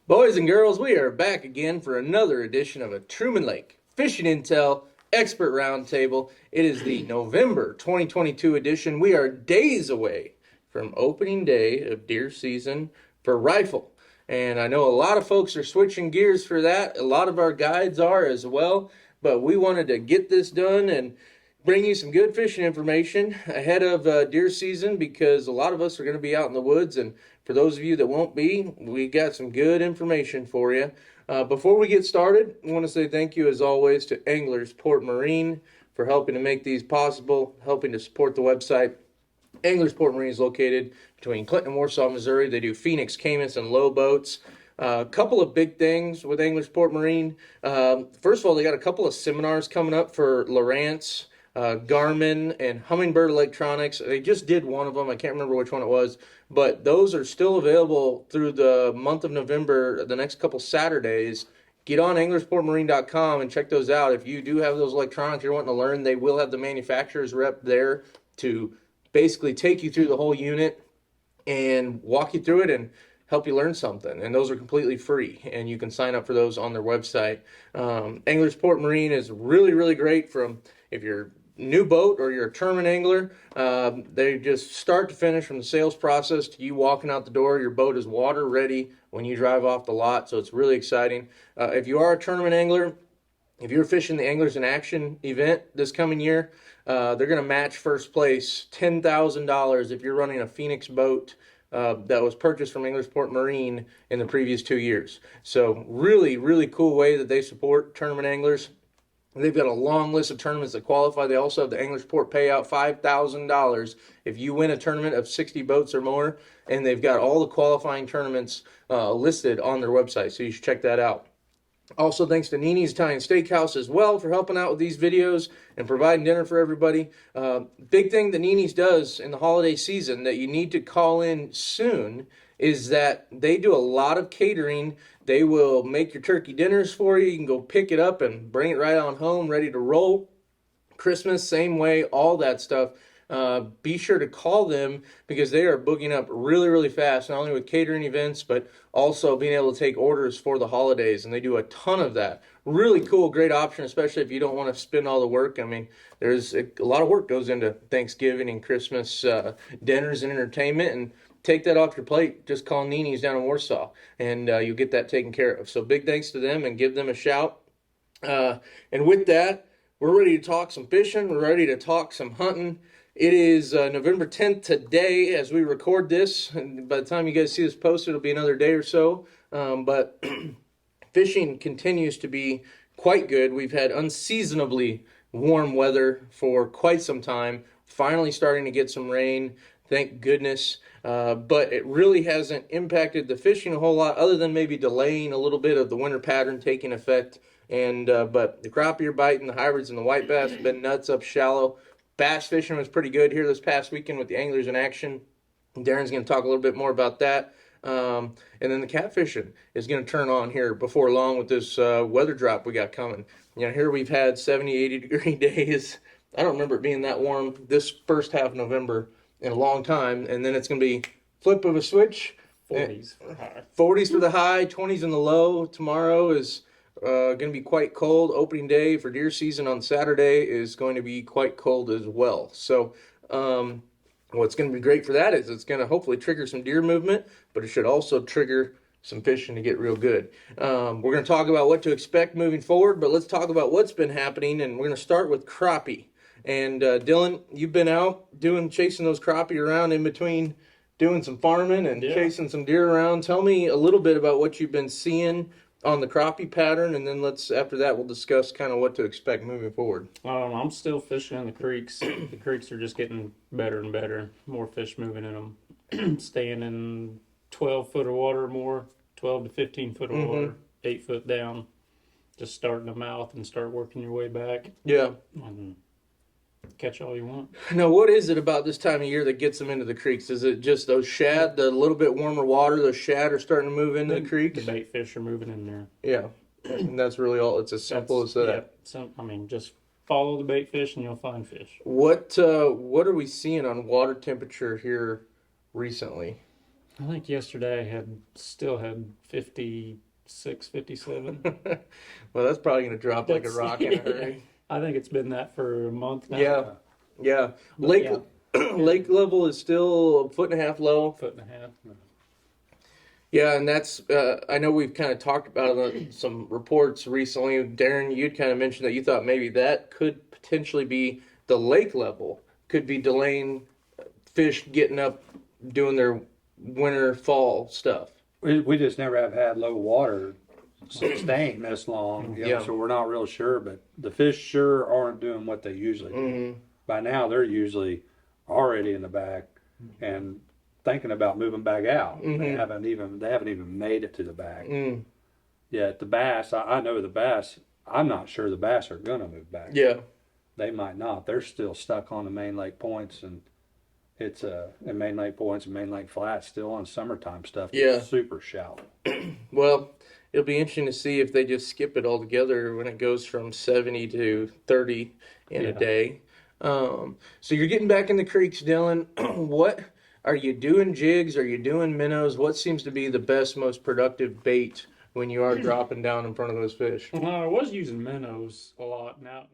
Boys and girls, we are back again for another edition of a Truman Lake Fishing Intel Expert Roundtable. It is the November 2022 edition. We are days away from opening day of deer season for rifle. And I know a lot of folks are switching gears for that. A lot of our guides are as well. But we wanted to get this done and bring you some good fishing information ahead of deer season, because a lot of us are going to be out in the woods, and for those of you that won't be, we got some good information for you. Before we get started, I want to say thank you as always to Anglers Port Marine for helping to make these possible, helping to support the website. Anglers Port Marine is located between Clinton and Warsaw, Missouri. They do Phoenix, Camas, and low boats. A couple of big things with Anglers Port Marine. First of all, they got a couple of seminars coming up for Lowrance, Garmin, and Humminbird Electronics. They just did one of them. I can't remember which one it was, but those are still available through the month of November, the next couple Saturdays. Get on anglersportmarine.com and check those out. If you do have those electronics you're wanting to learn, they will have the manufacturer's rep there to basically take you through the whole unit and walk you through it and help you learn something. And those are completely free, and you can sign up for those on their website. Anglers Port Marine is really, really great from if you're new boat or you're a tournament angler. They just start to finish, from the sales process to you walking out the door, your boat is water ready when you drive off the lot. So it's really exciting. If you are a tournament angler, if you're fishing the Anglers in Action event this coming year, they're going to match first place $10,000 if you're running a Phoenix boat that was purchased from Anglers Port Marine in the previous 2 years. So really, really cool way that they support tournament anglers. They've got a long list of tournaments that qualify. They also have the Anglers Port payout, $5,000 if you win a tournament of 60 boats or more. And they've got all the qualifying tournaments listed on their website, so you should check that out. Also, thanks to Nini's Italian Steakhouse as well for helping out with these videos and providing dinner for everybody. Big thing that Nini's does in the holiday season that you need to call in soon is that they do a lot of catering. They will make your turkey dinners for you. You can go pick it up and bring it right on home, ready to roll. Christmas, same way, all that stuff. Be sure to call them, because they are booking up really, really fast, not only with catering events, but also being able to take orders for the holidays, and they do a ton of that. Really cool, great option, especially if you don't want to spend all the work. I mean, there's a lot of work goes into Thanksgiving and Christmas dinners and entertainment, and take that off your plate. Just call Nini's down in Warsaw, and you'll get that taken care of. So big thanks to them, and give them a shout. And with that, we're ready to talk some fishing. We're ready to talk some hunting. It is November 10th today as we record this, and by the time you guys see this posted, it'll be another day or so. But fishing continues to be quite good. We've had unseasonably warm weather for quite some time, finally starting to get some rain, thank goodness. But it really hasn't impacted the fishing a whole lot, other than maybe delaying a little bit of the winter pattern taking effect. And but the crappie are biting, the hybrids and the white bass have been nuts up shallow. Bass fishing was pretty good here this past weekend with the Anglers in Action. Darin's going to talk a little bit more about that. And then the catfishing is going to turn on here before long with this weather drop we got coming. You know, here we've had 70, 80-degree days. I don't remember it being that warm this first half of November in a long time. And then it's going to be flip of a switch. 40s for high. 40s for the high, 20s in the low. Tomorrow is going to be quite cold. Opening day for deer season on Saturday is going to be quite cold as well. So what's going to be great for that is it's going to hopefully trigger some deer movement, but it should also trigger some fishing to get real good. We're going to talk about what to expect moving forward, but let's talk about what's been happening, and we're going to start with crappie. And Dillon, you've been out chasing those crappie around in between doing some farming and chasing some deer around. Tell me a little bit about what you've been seeing on the crappie pattern, and then after that we'll discuss kind of what to expect moving forward. I'm still fishing in the creeks. The creeks are just getting better and better. More fish moving in them. Staying in 12 foot of water more, 12 to 15 foot of water, 8 foot down. Just start in the mouth and start working your way back. Yeah. And catch all you want. Now, what is it about this time of year that gets them into the creeks? Is it just those shad, the little bit warmer water, those shad are starting to move into the creeks? The bait fish are moving in there. Yeah, and that's really all. It's as simple as that. Yeah, just follow the bait fish and you'll find fish. What are we seeing on water temperature here recently? I think yesterday I still had 56, 57. Well, that's probably going to drop like a That's- rock in a hurry. I think it's been that for a month now. Yeah. Yeah. But Lake yeah, lake level is still a foot and a half low. foot and a half. Yeah, and that's I know we've kind of talked about some reports recently. Darin, you'd kind of mentioned that you thought maybe that could potentially be the lake level, could be delaying fish getting up, doing their winter fall stuff. We just never have had low water sustained this long, Yeah. so we're not real sure. But the fish sure aren't doing what they usually do. Mm-hmm. By now, they're usually already in the back and thinking about moving back out. Mhm. They haven't even made it to the back Mm. yet. The bass, I know the bass. I'm not sure the bass are gonna move back. Yeah. They might not. They're still stuck on the main lake points, and it's and main lake points and main lake flats still on summertime stuff. Yeah. It's super shallow. Well, it'll be interesting to see if they just skip it altogether when it goes from 70 to 30 in a Yeah. day. So you're getting back in the creeks, Dillon. What are you doing? Jigs? Are you doing minnows? What seems to be the best, most productive bait when you are dropping down in front of those fish? I was using minnows a lot. Now